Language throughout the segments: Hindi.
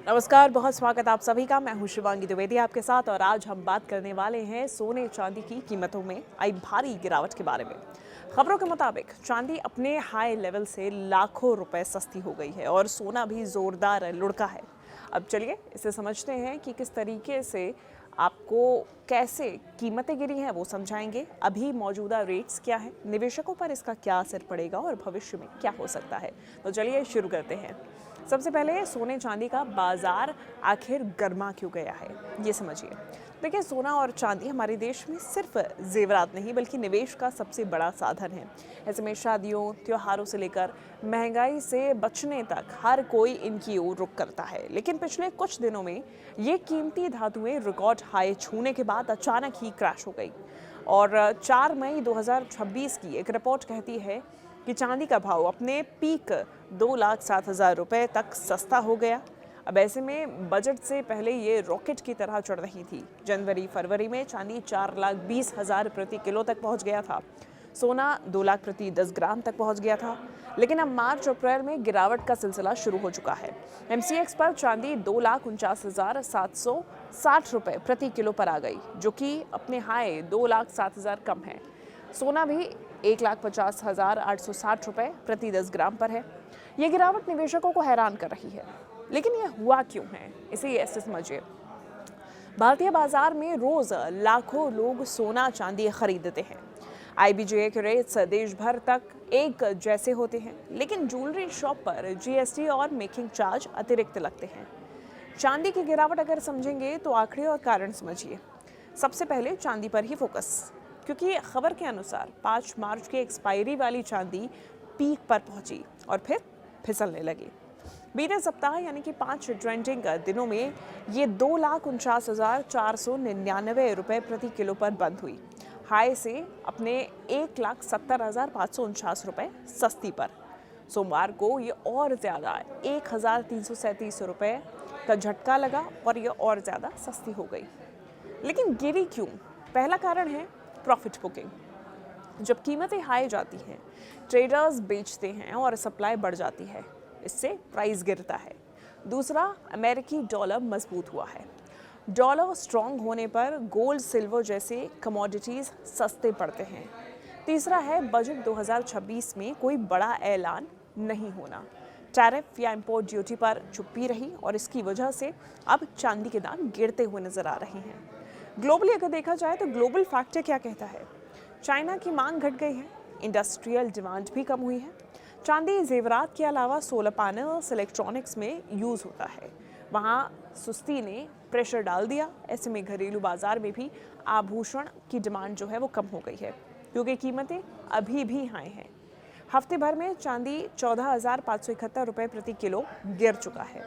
नमस्कार, बहुत स्वागत आप सभी का। मैं हूं शिवांगी द्विवेदी आपके साथ और आज हम बात करने वाले हैं सोने चांदी की कीमतों में आई भारी गिरावट के बारे में। खबरों के मुताबिक चांदी अपने हाई लेवल से लाखों रुपए सस्ती हो गई है और सोना भी जोरदार लुढ़का है। अब चलिए इसे समझते हैं कि किस तरीके से आपको कैसे कीमतें गिरी हैं वो समझाएंगे। अभी मौजूदा रेट्स क्या है, निवेशकों पर इसका क्या असर पड़ेगा और भविष्य में क्या हो सकता है। तो चलिए शुरू करते हैं। सबसे पहले सोने चांदी का बाजार आखिर गर्मा क्यों गया है, ये समझिए। देखिए, सोना और चांदी हमारे देश में सिर्फ जेवरात नहीं बल्कि निवेश का सबसे बड़ा साधन है। ऐसे में शादियों, त्योहारों से लेकर महंगाई से बचने तक हर कोई इनकी ओर रुख करता है। लेकिन पिछले कुछ दिनों में ये कीमती धातुएं रिकॉर्ड हाई छूने के बाद अचानक ही क्रैश हो गई और 4 मई 2026 की एक रिपोर्ट कहती है कि चांदी का भाव अपने पीक 2,07,000 रुपये तक सस्ता हो गया। अब ऐसे में बजट से पहले ये रॉकेट की तरह चढ़ रही थी। जनवरी फरवरी में चांदी 4,20,000 प्रति किलो तक पहुंच गया था। सोना 2 लाख प्रति 10 ग्राम तक पहुंच गया था। लेकिन अब मार्च अप्रैल में गिरावट का सिलसिला शुरू हो चुका है। MCX पर चांदी 2,49,760 रुपये प्रति किलो पर आ गई, जो कि अपने हाई 2,07,000 कम है। सोना भी 1,50,860 रुपये प्रति 10 ग्राम पर है। ये गिरावट निवेशकों को हैरान कर रही है। लेकिन यह हुआ क्यों है, इसे ऐसे समझिए। भारतीय बाजार में रोज लाखों लोग सोना चांदी खरीदते हैं। IBJ के रेट्स देश भर तक एक जैसे होते हैं, लेकिन ज्वेलरी शॉप पर GST और मेकिंग चार्ज अतिरिक्त लगते हैं। चांदी की गिरावट अगर समझेंगे तो आंकड़े और कारण समझिए। सबसे पहले चांदी पर ही फोकस, क्योंकि खबर के अनुसार 5 मार्च की एक्सपायरी वाली चांदी पीक पर पहुंची और फिर फिसलने लगी। बीते सप्ताह यानी कि 5 ट्रेंडिंग दिनों में ये 2,49,499 रुपये प्रति किलो पर बंद हुई। हाई से अपने 1,70,549 रुपये सस्ती पर। सोमवार को ये और ज़्यादा 1,337 रुपये का झटका लगा और ये और ज़्यादा सस्ती हो गई। लेकिन गिरी क्यों? पहला कारण है प्रॉफिट बुकिंग। जब कीमतें हाई जाती हैं, ट्रेडर्स बेचते हैं और सप्लाई बढ़ जाती है, इससे प्राइस गिरता है। दूसरा, अमेरिकी डॉलर मजबूत हुआ है। डॉलर स्ट्रांग होने पर गोल्ड, सिल्वर जैसे कमोडिटीज सस्ते पड़ते हैं। तीसरा है बजट 2026 में कोई बड़ा ऐलान नहीं होना। टैरिफ या इंपोर्ट ड्यूटी पर चुप्पी रही और इसकी वजह से अब चांदी के दाम गिरते हुए नजर आ रहे हैं। ग्लोबली अगर देखा जाए तो ग्लोबल फैक्टर क्या कहता है? चाइना की मांग घट गई है, इंडस्ट्रियल डिमांड भी कम हुई है। चांदी जेवरात के अलावा सोलर पैनल्स, इलेक्ट्रॉनिक्स में यूज़ होता है। वहाँ सुस्ती ने प्रेशर डाल दिया। ऐसे में घरेलू बाजार में भी आभूषण की डिमांड जो है वो कम हो गई है, क्योंकि कीमतें अभी भी हाई हैं। हफ्ते भर में चांदी 14,571 रुपये प्रति किलो गिर चुका है।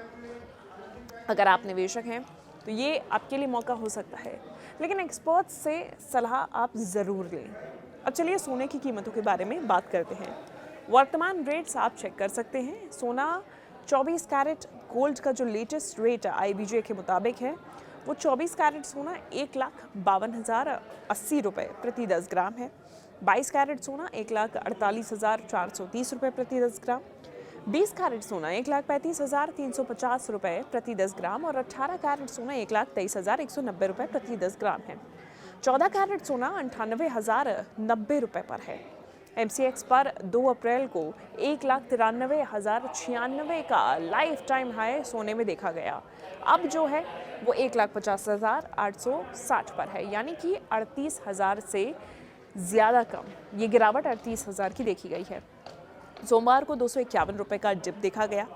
अगर आप निवेशक हैं तो ये आपके लिए मौका हो सकता है, लेकिन एक्सपर्ट्स से सलाह आप ज़रूर लें। अब चलिए सोने की कीमतों के बारे में बात करते हैं। वर्तमान रेट्स आप चेक कर सकते हैं। सोना 24 कैरेट गोल्ड का जो लेटेस्ट रेट IBJ के मुताबिक है, वो 24 कैरेट सोना 1,52,080 रुपये प्रति 10 ग्राम है। 22 कैरेट सोना 1,48,430 रुपये प्रति 10 ग्राम। 20 कैरेट सोना 1,35,350 रुपये प्रति 10 ग्राम और 18 कैरेट सोना 1,23,190 रुपये प्रति 10 ग्राम है। 14 कैरेट सोना 98,090 रुपये पर है। MCX पर 2 अप्रैल को 1,93,096 का लाइफ टाइम हाई सोने में देखा गया। अब जो है वो 1,50,860 पर है, यानी कि 38,000 से ज़्यादा कम। ये गिरावट 38,000 की देखी गई है। सोमवार को 251 रुपये का डिप देखा गया,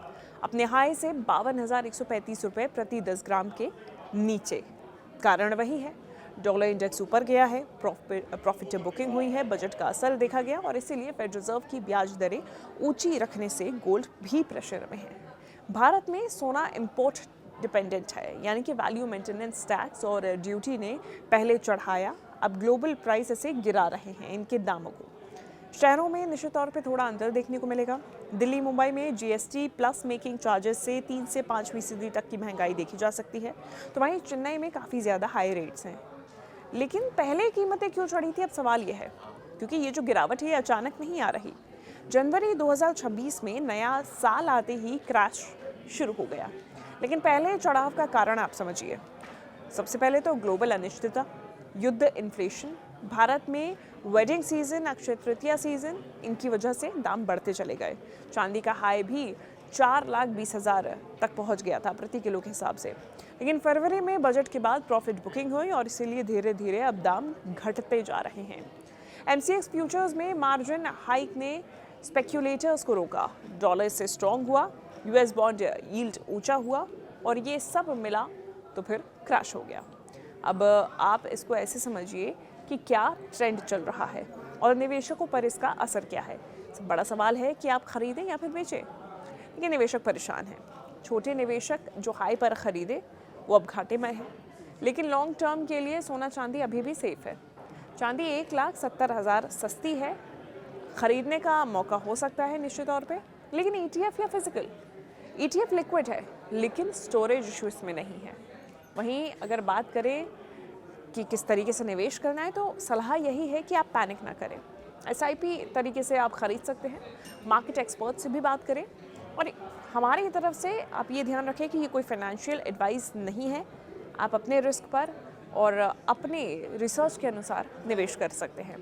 अपने हाई से 52,135 रुपये प्रति 10 ग्राम के नीचे। कारण वही है, डॉलर इंडेक्स ऊपर गया है, प्रॉफिट बुकिंग हुई है, बजट का असर देखा गया और इसीलिए फेडरल रिजर्व की ब्याज दरें ऊंची रखने से गोल्ड भी प्रेशर में है। भारत में सोना इंपोर्ट डिपेंडेंट है, यानी कि वैल्यू मेंटेनेंस टैक्स और ड्यूटी ने पहले चढ़ाया, अब ग्लोबल प्राइस से गिरा रहे हैं इनके दामों को। शहरों में निश्चित तौर पे थोड़ा अंतर देखने को मिलेगा। दिल्ली, मुंबई में GST प्लस मेकिंग चार्जेस से 3 से 5% तक की महंगाई देखी जा सकती है, तो वहीं चेन्नई में काफ़ी ज़्यादा हाई रेट्स हैं। लेकिन पहले कीमतें क्यों चढ़ी थी, अब सवाल ये है, क्योंकि ये जो गिरावट है ये अचानक नहीं आ रही। जनवरी 2026 में नया साल आते ही क्रैश शुरू हो गया। लेकिन पहले चढ़ाव का कारण आप समझिए। सबसे पहले तो ग्लोबल अनिश्चितता, युद्ध, इन्फ्लेशन, भारत में wedding season, Akshaya Tritiya season, इनकी वजह से दाम बढ़ते चले गए। चांदी का हाई भी 4,20,000 तक पहुंच गया था प्रति किलो के हिसाब से। लेकिन फरवरी में बजट के बाद प्रॉफिट बुकिंग हुई और इसीलिए धीरे धीरे अब दाम घटते जा रहे हैं। एमसीएक्स फ्यूचर्स में मार्जिन हाइक ने स्पेक्यूलेटर्स को रोका, डॉलर से स्ट्रॉन्ग हुआ, यूएस बॉन्ड यील्ड ऊंचा हुआ और ये सब मिला तो फिर क्रैश हो गया। अब आप इसको ऐसे समझिए कि क्या ट्रेंड चल रहा है और निवेशकों पर इसका असर क्या है। बड़ा सवाल है कि आप खरीदें या फिर बेचें। लेकिन निवेशक परेशान हैं। छोटे निवेशक जो हाई पर खरीदे वो अब घाटे में है। लेकिन लॉन्ग टर्म के लिए सोना चांदी अभी भी सेफ है। चांदी 1,70,000 सस्ती है, खरीदने का मौका हो सकता है निश्चित तौर पे। लेकिन ETF या फिजिकल, ETF लिक्विड है लेकिन स्टोरेज इशू इसमें नहीं है। वहीं अगर बात करें कि किस तरीके से निवेश करना है तो सलाह यही है कि आप पैनिक ना करें। SIP तरीके से आप खरीद सकते हैं, मार्केट एक्सपर्ट से भी बात करें और हमारी तरफ से आप ये ध्यान रखें कि ये कोई फाइनेंशियल एडवाइस नहीं है। आप अपने रिस्क पर और अपने रिसर्च के अनुसार निवेश कर सकते हैं।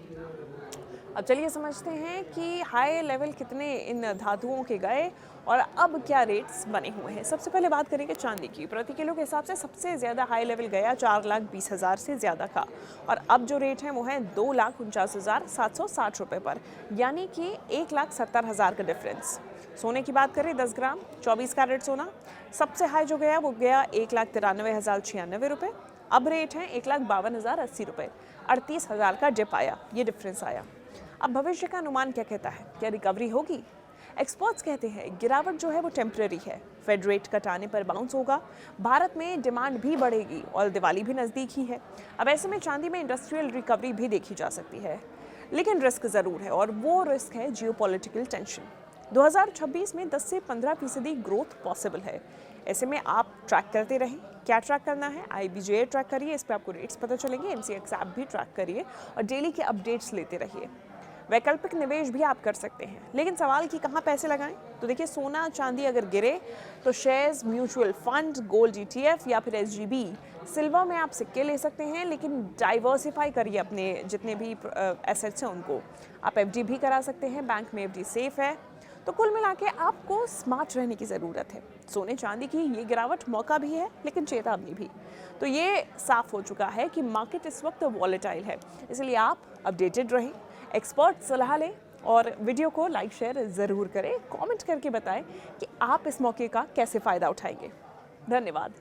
अब चलिए समझते हैं कि हाई लेवल कितने इन धातुओं के गए और अब क्या रेट्स बने हुए हैं। सबसे पहले बात करेंगे चांदी की। प्रति किलो के हिसाब से सबसे ज़्यादा हाई लेवल गया 4,20,000 से ज़्यादा का और अब जो रेट है वो है 2,49,760 रुपये पर, यानी कि 1,70,000 का डिफरेंस। सोने की बात करें 10 ग्राम 24 कैरेट सोना, सबसे हाई जो गया वो गया 1,93,096 रुपये। अब रेट है 1,52,080 रुपये, 38,000 का डिप आया, ये डिफरेंस आया। अब भविष्य का अनुमान क्या कहता है, क्या रिकवरी होगी? एक्सपर्ट्स कहते हैं गिरावट जो है वो टेम्पररी है, फेड रेट कटाने पर बाउंस होगा, भारत में डिमांड भी बढ़ेगी और दिवाली भी नज़दीक ही है। अब ऐसे में चांदी में इंडस्ट्रियल रिकवरी भी देखी जा सकती है, लेकिन रिस्क ज़रूर है और वो रिस्क है जियोपॉलिटिकल टेंशन। 2026 में 10 से 15% ग्रोथ पॉसिबल है। ऐसे में आप ट्रैक करते रहें। क्या ट्रैक करना है? IBJ ट्रैक करिए, इस पर आपको रेट्स पता चलेंगे। MCX ऐप भी ट्रैक करिए और डेली के अपडेट्स लेते रहिए। वैकल्पिक निवेश भी आप कर सकते हैं, लेकिन सवाल कि कहाँ पैसे लगाएं? तो देखिए, सोना चांदी अगर गिरे तो shares, mutual fund, gold ETF या फिर SGB, सिल्वर में आप सिक्के ले सकते हैं, लेकिन डाइवर्सिफाई करिए अपने जितने भी एसेट्स हैं उनको। आप FD भी करा सकते हैं, बैंक में FD सेफ है। तो कुल मिला के आपको स्मार्ट रहने की ज़रूरत है। सोने चांदी की ये गिरावट मौका भी है लेकिन चेतावनी भी। तो ये साफ हो चुका है कि मार्केट इस वक्त वॉलेटाइल है, इसलिए आप अपडेटेड रहें, एक्सपर्ट सलाह लें और वीडियो को लाइक शेयर ज़रूर करें। कमेंट करके बताएं कि आप इस मौके का कैसे फ़ायदा उठाएंगे। धन्यवाद।